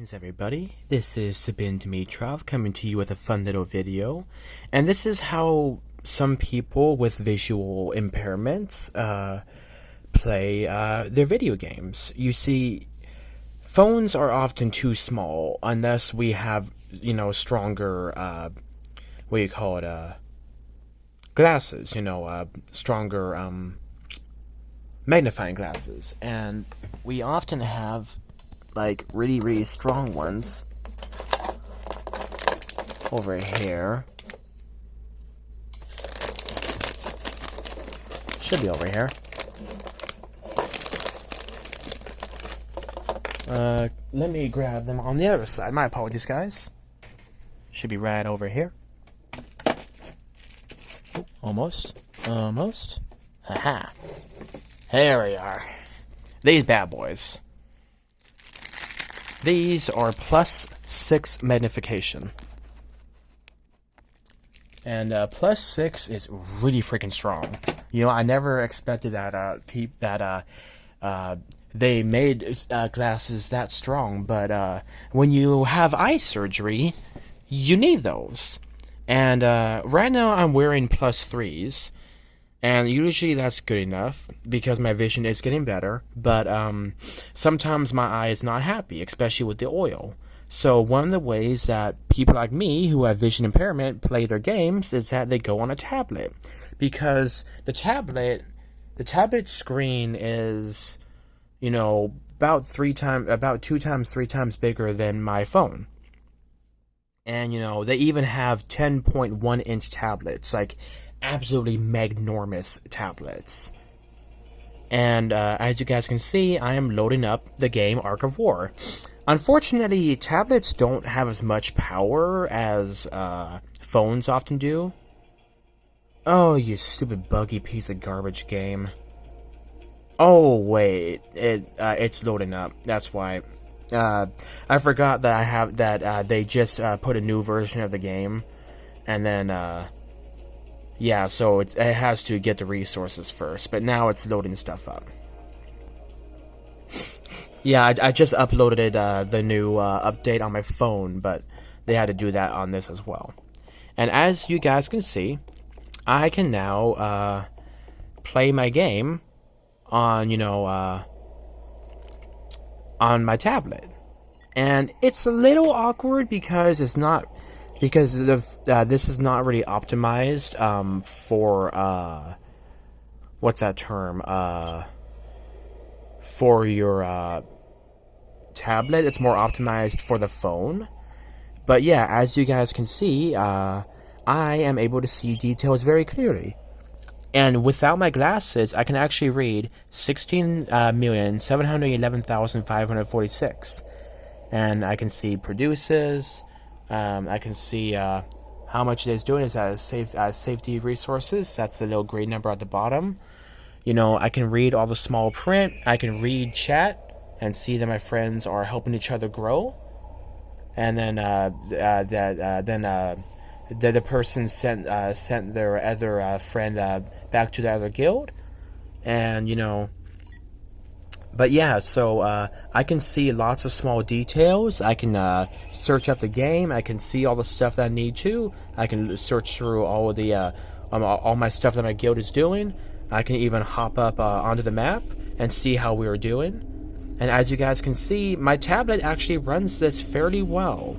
Greetings everybody, this is Sabin Dimitrov coming to you with a fun little video, and this is how some people with visual impairments play their video games. You see, phones are often too small unless we have, stronger, glasses, stronger magnifying glasses, and we often have like really strong ones over here. Should be over here. Let me grab them on the other side. My apologies, guys. Should be right over here. Oh, almost. Haha. Here we are. These bad boys. These are +6 magnification. And +6 is really freaking strong. I never expected that they made glasses that strong, but when you have eye surgery, you need those. And right now I'm wearing +3s. And usually that's good enough because my vision is getting better, but sometimes my eye is not happy, especially with the oil. So one of the ways that people like me who have vision impairment play their games is that they go on a tablet, because the tablet screen is, about 2 times, 3 times bigger than my phone. And they even have 10.1-inch tablets, like absolutely magnormous tablets. And as you guys can see, I am loading up the game Ark of War. Unfortunately, tablets don't have as much power as phones often do. Oh, you stupid buggy piece of garbage game. Oh wait, it's loading up. That's why. I forgot that they just put a new version of the game, and then yeah, so it has to get the resources first, but now it's loading stuff up. Yeah, I just uploaded the new update on my phone, but they had to do that on this as well. And as you guys can see, I can now play my game on, on my tablet. And it's a little awkward because this is not really optimized for what's that term, for your tablet. It's more optimized for the phone. But yeah, as you guys can see, I am able to see details very clearly. And without my glasses, I can actually read 16,711,546. And I can see produces. I can see how much it is doing is safety resources. That's a little green number at the bottom. I can read all the small print. I can read chat and see that my friends are helping each other grow. And then the person sent their other friend back to the other guild. And but yeah, so I can see lots of small details. I can search up the game. I can see all the stuff that I need to. I can search through all of the all my stuff that my guild is doing. I can even hop up onto the map and see how we are doing. And as you guys can see, my tablet actually runs this fairly well.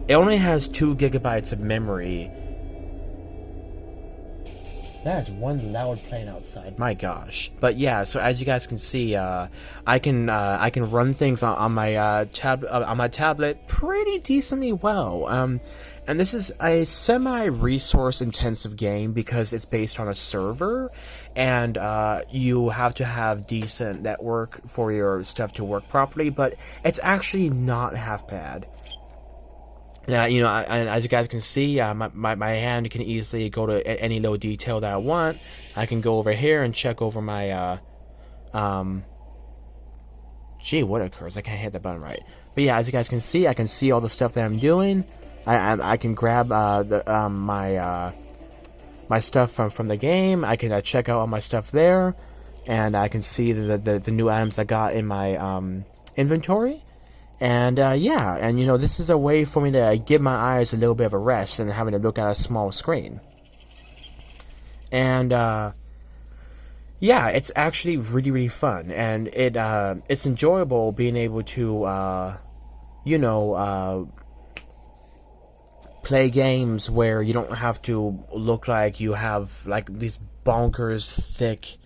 It only has 2 gigabytes of memory. That is one loud plane outside. My gosh. But yeah, so as you guys can see, I can run things on my tablet pretty decently well. And this is a semi-resource intensive game because it's based on a server, and you have to have decent network for your stuff to work properly. But it's actually not half bad. Now, and as you guys can see, my hand can easily go to any little detail that I want. I can go over here and check over my, gee, what occurs? I can't hit the button right. But yeah, as you guys can see, I can see all the stuff that I'm doing. I can grab my stuff from the game. I can check out all my stuff there, and I can see the new items I got in my inventory. And yeah, and this is a way for me to give my eyes a little bit of a rest and having to look at a small screen. And yeah, it's actually really, really fun, and it's enjoyable being able to play games where you don't have to look like you have like these bonkers thick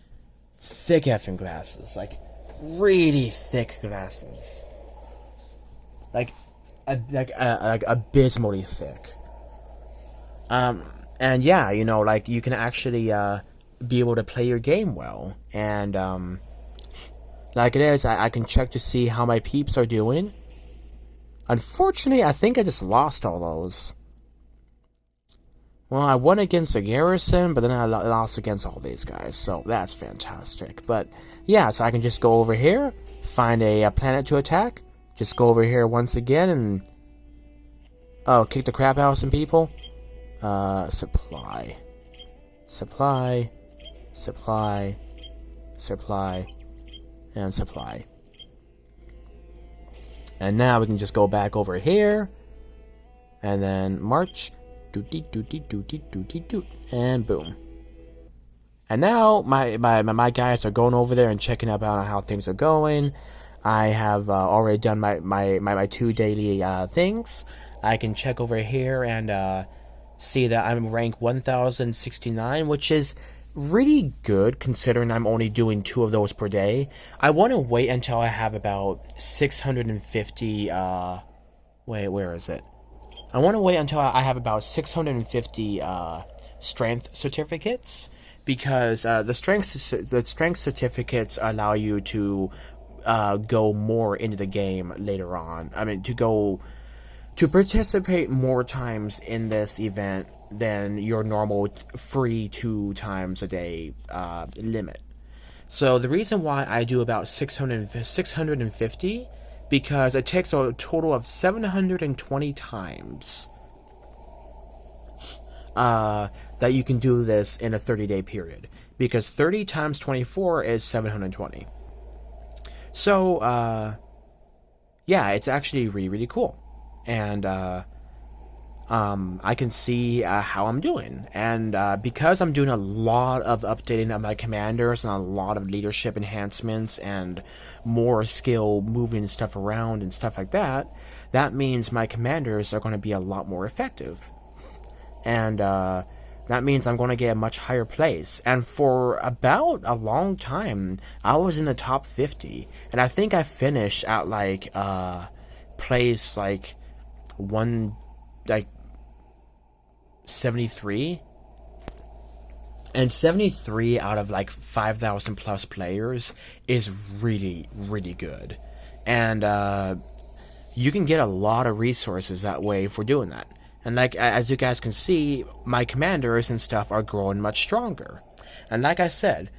effing glasses, like really thick glasses, like abysmally thick. And yeah, like you can actually be able to play your game well, and like it is, I can check to see how my peeps are doing. Unfortunately, I think I just lost all those. Well, I won against the Garrison, but then I lost against all these guys, so that's fantastic. But yeah, so I can just go over here, find a planet to attack, just go over here once again, and kick the crap out of some people. Supply, supply, supply, supply, and supply. And now we can just go back over here, and then march. And boom. And now my guys are going over there and checking up on how things are going. I have already done my 2 daily things. I can check over here and see that I'm ranked 1069, which is really good considering I'm only doing 2 of those per day. I want to wait until I have about 650 wait, where is it? I want to wait until I have about 650 strength certificates, because the strength certificates allow you to go more into the game later on. I mean, to participate more times in this event than your normal free 2 times a day limit. So the reason why I do about 650, because it takes a total of 720 times that you can do this in a 30-day period, because 30 times 24 is 720. So yeah, it's actually really, really cool. And I can see how I'm doing, and because I'm doing a lot of updating of my commanders and a lot of leadership enhancements and more skill moving stuff around and stuff like that, that means my commanders are going to be a lot more effective, and that means I'm going to get a much higher place. And for about a long time, I was in the top 50, and I think I finished at like place like 73, and 73 out of like 5,000 plus players is really, really good. And you can get a lot of resources that way for doing that. And like, as you guys can see, my commanders and stuff are growing much stronger. And like I said,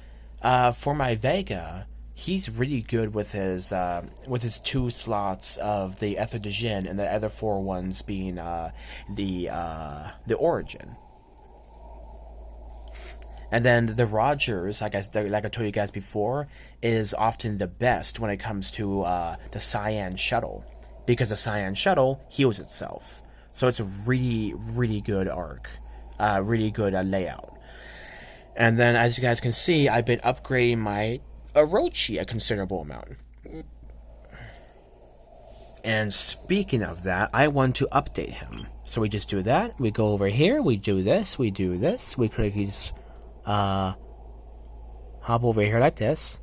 for my Vega, he's really good with his 2 slots of the Ether de Jin, and the other 4 ones being the Origin. And then the Rogers, like I told you guys before, is often the best when it comes to the Cyan Shuttle, because the Cyan Shuttle heals itself. So it's a really, really good arc, really good layout. And then, as you guys can see, I've been upgrading my Orochi a considerable amount. And speaking of that, I want to update him. So we just do that. We go over here. We do this. We do this. We click these. Hop over here like this.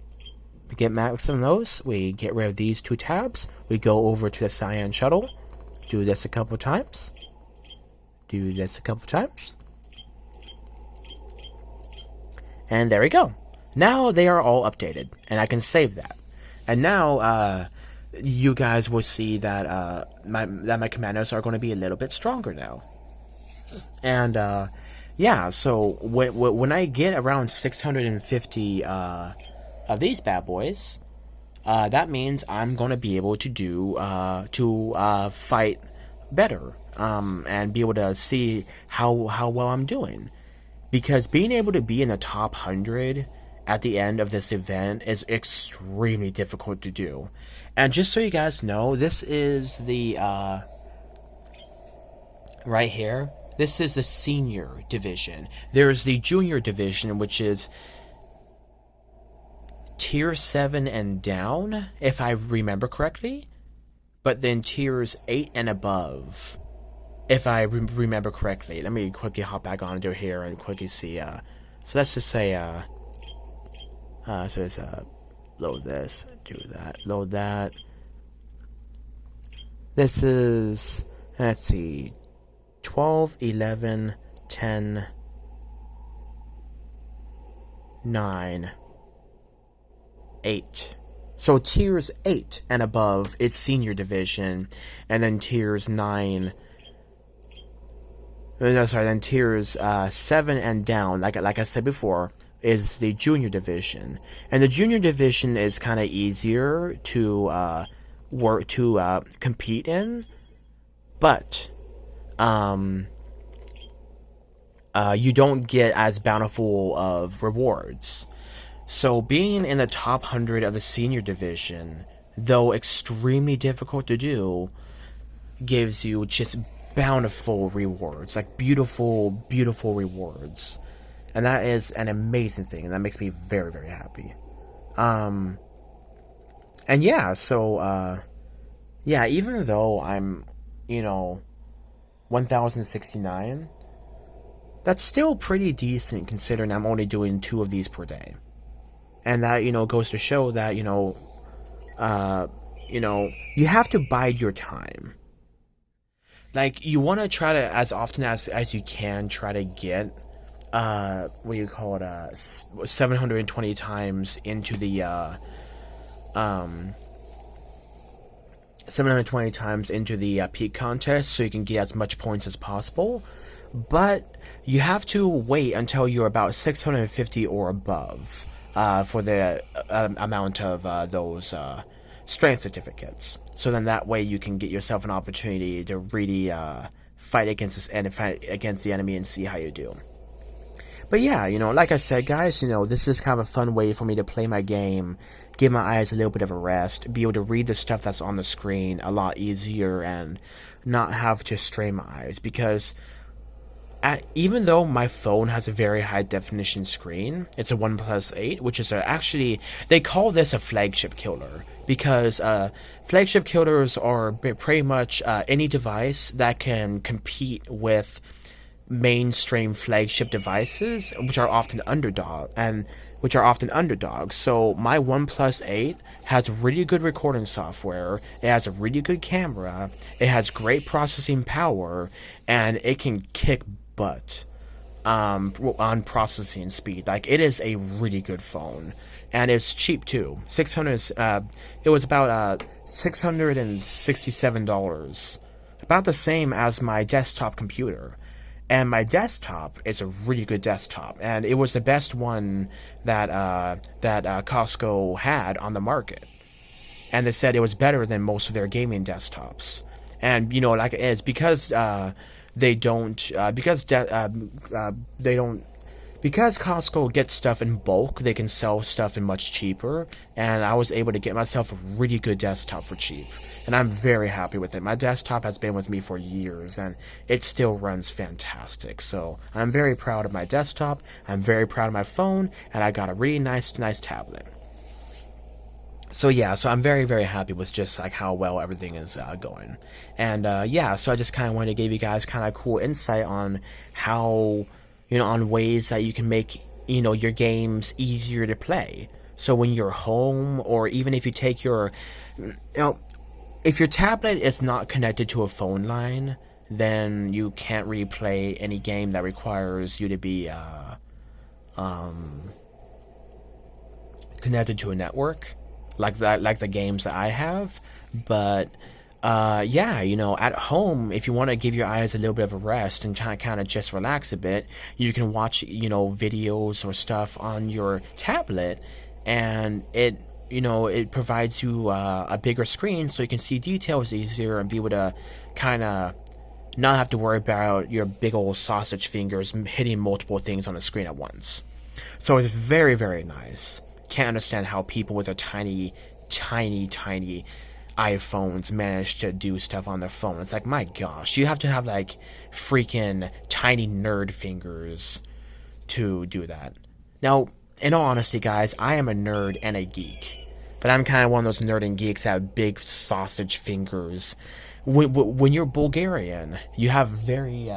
We get max of those. We get rid of these 2 tabs. We go over to the Cyan Shuttle. Do this a couple times. Do this a couple times. And there we go. Now they are all updated, and I can save that. And now you guys will see that my commandos are going to be a little bit stronger now. And yeah, so when I get around 650 of these bad boys, that means I'm going to be able to do fight better, and be able to see how well I'm doing. Because being able to be in the top 100 at the end of this event is extremely difficult to do. And just so you guys know, this is the right here. This is the senior division. There's the junior division, which is tier 7 and down, if I remember correctly. But then tiers 8 and above, if I remember correctly. Let me quickly hop back onto here and quickly see. So let's just say, so it's load this, do that, load that. This is, let's see, 12, 11, 10, 9, 8. So tiers 8 and above is senior division, and then tiers 9. No, sorry. Then tiers 7 and down, like I said before, is the junior division, and the junior division is kind of easier to compete in, but you don't get as bountiful of rewards. So being in the top 100 of the senior division, though extremely difficult to do, gives you just bountiful rewards, like beautiful, beautiful rewards. And that is an amazing thing, and that makes me very, very happy. And yeah, so, yeah, even though I'm, 1069, that's still pretty decent considering I'm only doing 2 of these per day. And that, goes to show that, you have to bide your time. Like, you want to try to, as often as you can, try to get, 720 times into the, 720 times into the peak contest so you can get as much points as possible. But you have to wait until you're about 650 or above. For the amount of those strength certificates. So then that way you can get yourself an opportunity to really fight against the enemy and see how you do. But yeah, like I said, guys, this is kind of a fun way for me to play my game, give my eyes a little bit of a rest, be able to read the stuff that's on the screen a lot easier, and not have to strain my eyes, because even though my phone has a very high definition screen, it's a OnePlus 8, which is actually, they call this a flagship killer, because flagship killers are pretty much any device that can compete with mainstream flagship devices, which are often underdogs. So my OnePlus 8 has really good recording software, it has a really good camera, it has great processing power, and it can kick butt on processing speed. Like, it is a really good phone, and it's cheap too. It was about $667, about the same as my desktop computer. And my desktop is a really good desktop, and it was the best one that Costco had on the market. And they said it was better than most of their gaming desktops. And like it is, because because Costco gets stuff in bulk, they can sell stuff in much cheaper, and I was able to get myself a really good desktop for cheap, and I'm very happy with it. My desktop has been with me for years, and it still runs fantastic, so I'm very proud of my desktop, I'm very proud of my phone, and I got a really nice tablet. So yeah, so I'm very, very happy with just like how well everything is going. And yeah, so I just kind of wanted to give you guys kind of cool insight on how, on ways that you can make, your games easier to play. So when you're home, or even if you take your, if your tablet is not connected to a phone line, then you can't really play any game that requires you to be connected to a network. Like the games that I have. But yeah, at home, if you want to give your eyes a little bit of a rest and kind of just relax a bit, you can watch videos or stuff on your tablet, and it provides you a bigger screen so you can see details easier and be able to kind of not have to worry about your big old sausage fingers hitting multiple things on the screen at once. So it's very, very nice. Can't understand how people with a tiny, tiny, tiny iPhones manage to do stuff on their phone. It's like, my gosh, you have to have like freaking tiny nerd fingers to do that. Now, in all honesty, guys, I am a nerd and a geek. But I'm kind of one of those nerd and geeks that have big sausage fingers. When you're Bulgarian, you have very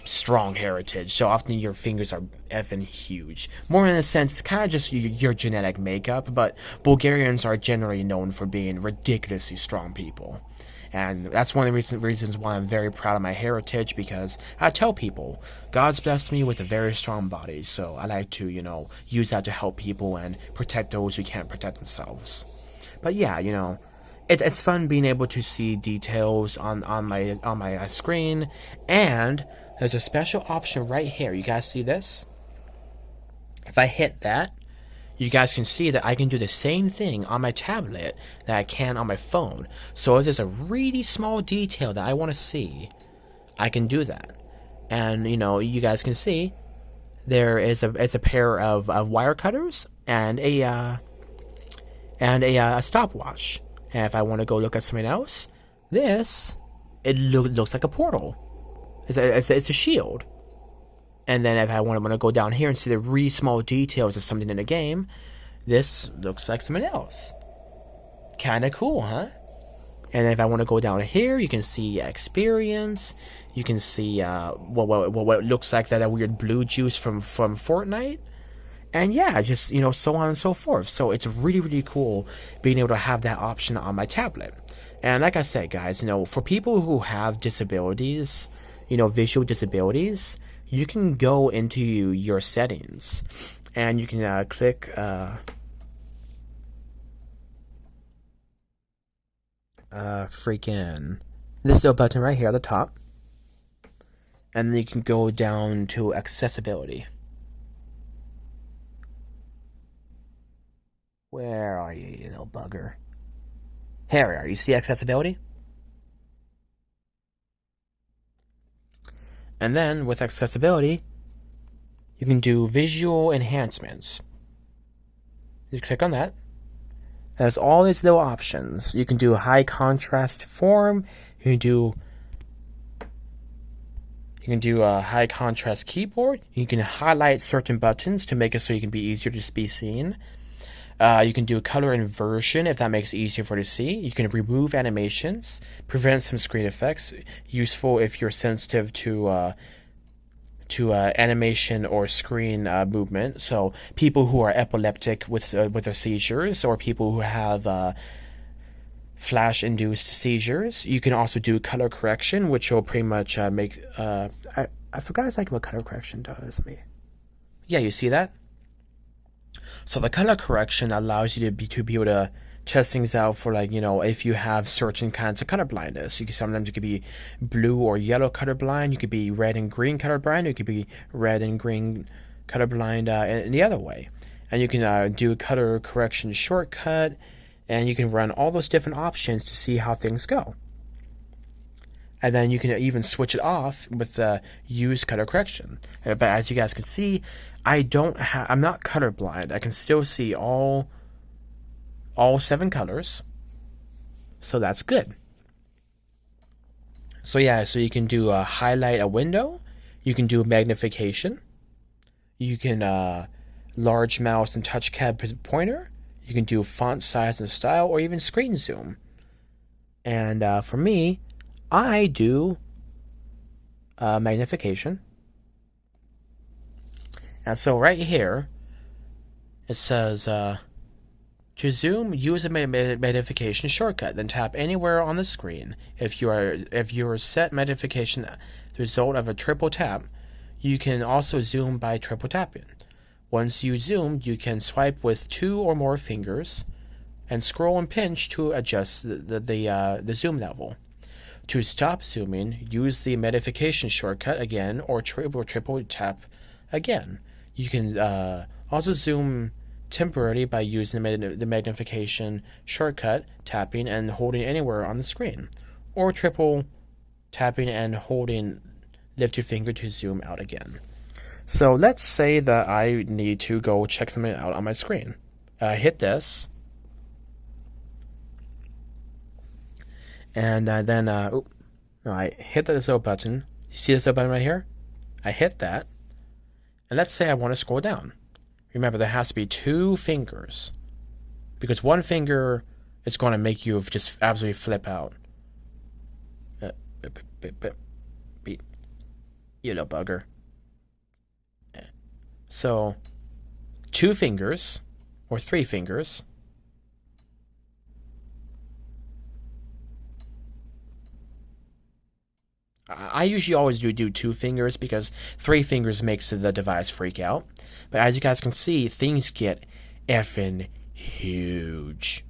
strong heritage, so often your fingers are effing huge. More in a sense, it's kind of just your genetic makeup, but Bulgarians are generally known for being ridiculously strong people. And that's one of the reasons why I'm very proud of my heritage, because I tell people, God's blessed me with a very strong body, so I like to, use that to help people and protect those who can't protect themselves. But yeah, it's fun being able to see details on my screen, and there's a special option right here. You guys see this? If I hit that, you guys can see that I can do the same thing on my tablet that I can on my phone. So if there's a really small detail that I want to see, I can do that. And you guys can see there is a pair of wire cutters and a stopwatch. And if I want to go look at something else, it looks like a portal. It's a shield. And then if I want to go down here and see the really small details of something in the game, this looks like something else. Kind of cool, huh? And if I want to go down here, you can see experience. You can see what looks like that weird blue juice from Fortnite. And yeah, just, so on and so forth. So it's really, really cool being able to have that option on my tablet. And like I said, guys, for people who have disabilities, visual disabilities, you can go into your settings and you can click freaking this little button right here at the top, and then you can go down to accessibility. Where are you, you little bugger? Here we are. You see accessibility? And then with accessibility, you can do visual enhancements. You click on that. There's all these little options. You can do high contrast form. You can do a high contrast keyboard. You can highlight certain buttons to make it so you can be easier to be seen. You can do color inversion if that makes it easier for you to see. You can remove animations, prevent some screen effects, useful if you're sensitive to animation or screen movement. So people who are epileptic with their seizures, or people who have flash-induced seizures. You can also do color correction, which will pretty much make. I forgot exactly what color correction does. Yeah, you see that? So the color correction allows you to be able to test things out for, if you have certain kinds of color blindness. Sometimes you could be blue or yellow colorblind. You could be red and green colorblind. You could be red and green colorblind in the other way. And you can do a color correction shortcut, and you can run all those different options to see how things go. And then you can even switch it off with use color correction. But as you guys can see, I'm not colorblind. I can still see all 7 colors. So that's good. So yeah, so you can do highlight a window. You can do magnification. You can large mouse and touch cab pointer. You can do font size and style, or even screen zoom. And for me, I do magnification. And so right here, it says, to zoom, use a magnification shortcut, then tap anywhere on the screen. If your set magnification the result of a triple tap, you can also zoom by triple tapping. Once you zoomed, you can swipe with 2 or more fingers and scroll and pinch to adjust the zoom level. To stop zooming, use the magnification shortcut again, or triple tap again. You can also zoom temporarily by using the magnification shortcut, tapping and holding anywhere on the screen, or triple tapping and holding lift your finger to zoom out again. So let's say that I need to go check something out on my screen. I hit this, and then no, I hit the little button. You see this little button right here? I hit that, and let's say I want to scroll down. Remember, there has to be two fingers, because one finger is going to make you just absolutely flip out. You little bugger. So, two fingers, or three fingers. I usually always do two fingers because three fingers makes the device freak out. But as you guys can see, things get effing huge.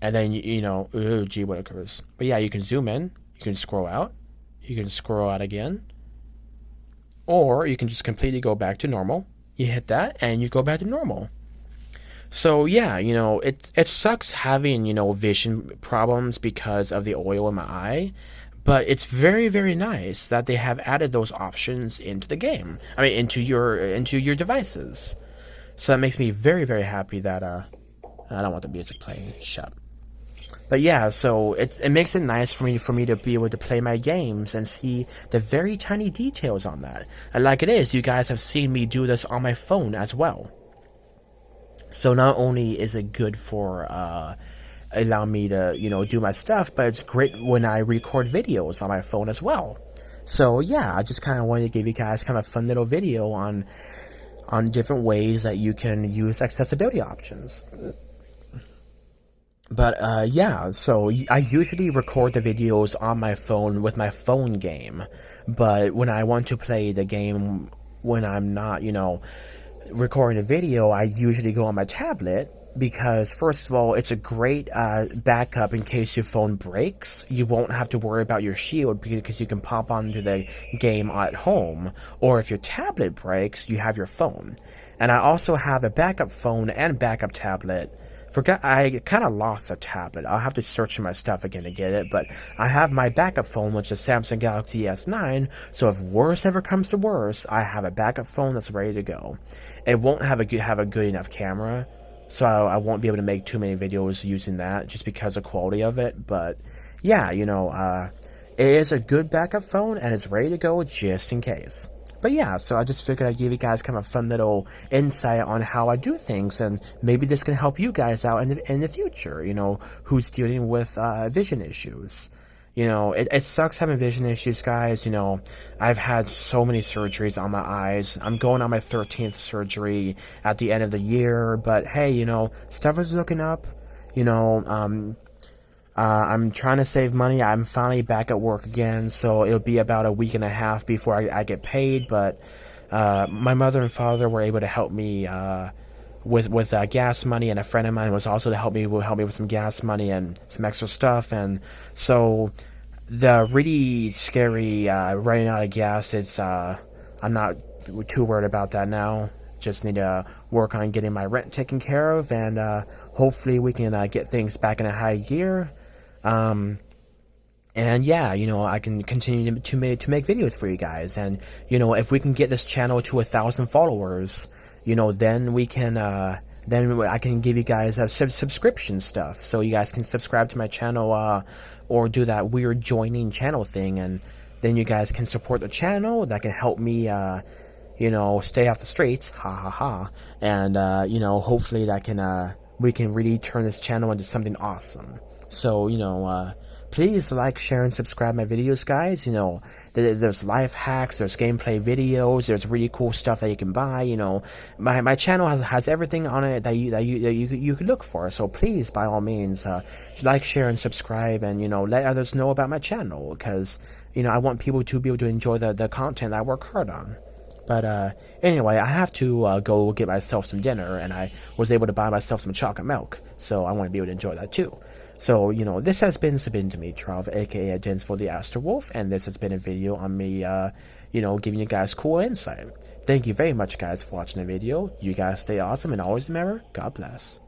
And then, oh, gee whittakers. But yeah, you can zoom in, you can scroll out, you can scroll out again, or you can just completely go back to normal. You hit that, and you go back to normal. So yeah, it sucks having, vision problems because of the oil in my eye, but it's very, very nice that they have added those options into the game. I mean, into your devices. So that makes me very, very happy that I don't want the music playing. Shut up. But yeah, so it makes it nice for me to be able to play my games and see the very tiny details on that. And like it is, you guys have seen me do this on my phone as well. So not only is it good for allowing me to, do my stuff, but it's great when I record videos on my phone as well. So yeah, I just kind of wanted to give you guys kind of a fun little video on different ways that you can use accessibility options. But yeah, so I usually record the videos on my phone with my phone game. But when I want to play the game when I'm not, recording a video, I usually go on my tablet because, first of all, it's a great backup in case your phone breaks. You won't have to worry about your shield because you can pop onto the game at home. Or if your tablet breaks, you have your phone. And I also have a backup phone and backup tablet. I kind of lost a tablet. I'll have to search my stuff again to get it, but I have my backup phone, which is Samsung Galaxy S9, so if worse ever comes to worse, I have a backup phone that's ready to go. It won't have a good enough camera, so I won't be able to make too many videos using that just because of quality of it, but yeah, it is a good backup phone, and it's ready to go just in case. But yeah, so I just figured I'd give you guys kind of a fun little insight on how I do things, and maybe this can help you guys out in the future, who's dealing with vision issues. It sucks having vision issues, guys. I've had so many surgeries on my eyes. I'm going on my 13th surgery at the end of the year, but hey, stuff is looking up. I'm trying to save money. I'm finally back at work again, so it'll be about a week and a half before I get paid. But my mother and father were able to help me with gas money, and a friend of mine was also to help me with some gas money and some extra stuff. And so the really scary running out of gas, I'm not too worried about that now. Just need to work on getting my rent taken care of, and hopefully we can get things back in a high gear. And yeah, I can continue to make videos for you guys, and if we can get this channel to 1,000 followers, then we can then I can give you guys subscription stuff, so you guys can subscribe to my channel or do that weird joining channel thing, and then you guys can support the channel. That can help me stay off the streets, ha ha ha, and hopefully that can we can really turn this channel into something awesome. So please like, share, and subscribe my videos, guys. There's life hacks, there's gameplay videos, there's really cool stuff that you can buy. My channel has everything on it that you could look for. So please, by all means, like, share, and subscribe, and let others know about my channel, because I want people to be able to enjoy the content that I work hard on. But anyway, I have to go get myself some dinner, and I was able to buy myself some chocolate milk, so I want to be able to enjoy that too. So, this has been Sabin Dimitrov, aka Dens for the Astro Wolf, and this has been a video on me, giving you guys cool insight. Thank you very much, guys, for watching the video. You guys stay awesome, and always remember, God bless.